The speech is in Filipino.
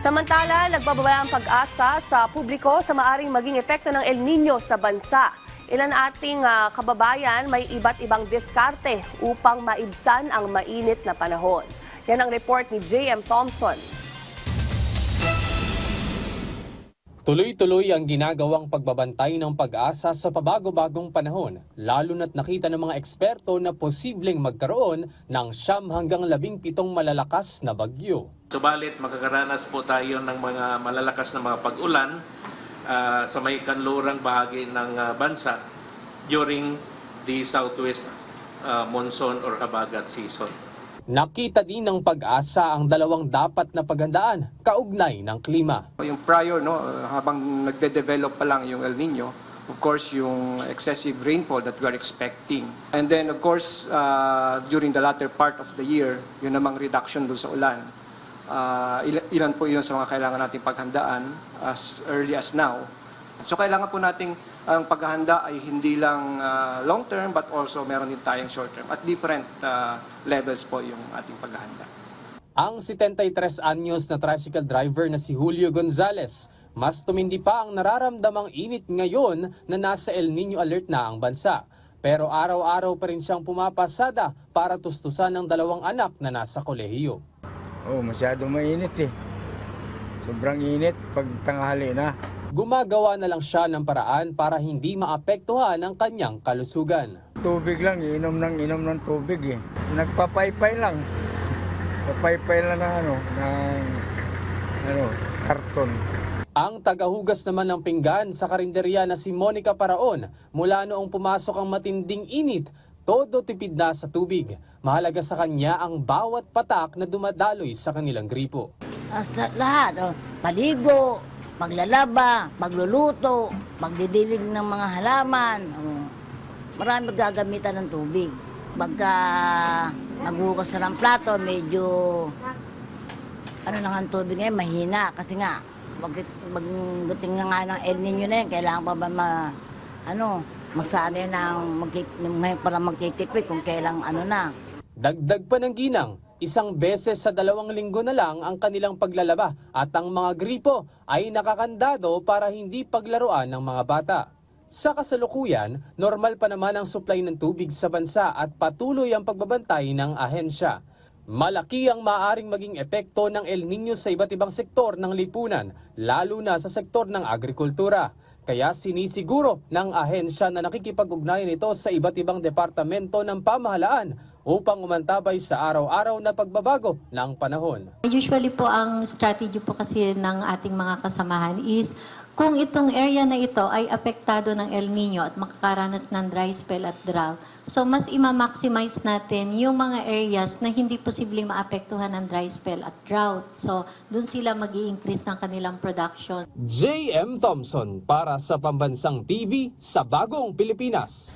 Samantala, nagbababa ang pag-asa sa publiko sa maaring maging epekto ng El Nino sa bansa. Ilan ating kababayan may iba't ibang diskarte upang maibsan ang mainit na panahon. Yan ang report ni J.M. Thompson. Tuloy-tuloy ang ginagawang pagbabantay ng pag-asa sa pabago-bagong panahon, lalo na't nakita ng mga eksperto na posibleng magkaroon ng 9 hanggang 17 malalakas na bagyo. Subalit makakaranas po tayo ng mga malalakas na mga pag-ulan sa may kanlurang bahagi ng bansa during the southwest monsoon or habagat season. Nakita din ng pag-asa ang dalawang dapat na paghandaan kaugnay ng klima. Yung prior, habang nagde-develop pa lang yung El Nino, of course, yung excessive rainfall that we are expecting. And then, of course, during the latter part of the year, yun namang reduction doon sa ulan. Ilan po yun sa mga kailangan nating paghandaan as early as now. So kailangan po nating ang paghahanda ay hindi lang long term but also meron din tayong short term at different levels po yung ating paghahanda. Ang 73 anyos na tricycle driver na si Julio Gonzalez, mas tumindi pa ang nararamdamang init ngayon na nasa El Nino alert na ang bansa. Pero araw-araw pa rin siyang pumapasada para tustusan ng 2 anak na nasa kolehiyo. Masyado mainit eh. Sobrang init pag tanghali na. Gumagawa na lang siya ng paraan para hindi maapektuhan ang kanyang kalusugan. Tubig lang, inom ng tubig eh. Nagpapaypay lang. Papaypay lang ng karton. Ang tagahugas naman ng pinggan sa karinderya na si Monica Paraon, mula noong pumasok ang matinding init, todo tipid na sa tubig. Mahalaga sa kanya ang bawat patak na dumadaloy sa kanilang gripo. Sa lahat, paligo, paglalaba, pagluluto, pagdidilig ng mga halaman. Marami gagamitan ng tubig. Pagka maghugas ka ng plato, medyo ang tubig ngayon, mahina. Kasi nga, pagdating na nga ng El Nino na yan, kailangan pa ba magsanay ngayon para magtitipid kung kailang na. Dagdag pa ng ginang, 1 beses sa 2 linggo na lang ang kanilang paglalaba at ang mga gripo ay nakakandado para hindi paglaruan ng mga bata. Sa kasalukuyan, normal pa naman ang supply ng tubig sa bansa at patuloy ang pagbabantay ng ahensya. Malaki ang maaaring maging epekto ng El Nino sa iba't ibang sektor ng lipunan, lalo na sa sektor ng agrikultura. Kaya sinisiguro ng ahensya na nakikipag-ugnayan ito sa iba't ibang departamento ng pamahalaan upang umantabay sa araw-araw na pagbabago ng panahon. Usually po ang strategy po kasi ng ating mga kasamahan is kung itong area na ito ay apektado ng El Nino at makakaranas ng dry spell at drought, so mas ima-maximize natin yung mga areas na hindi posibleng maapektuhan ng dry spell at drought. So doon sila mag-i-increase ng kanilang production. J.M. Thompson para sa Pambansang TV sa Bagong Pilipinas.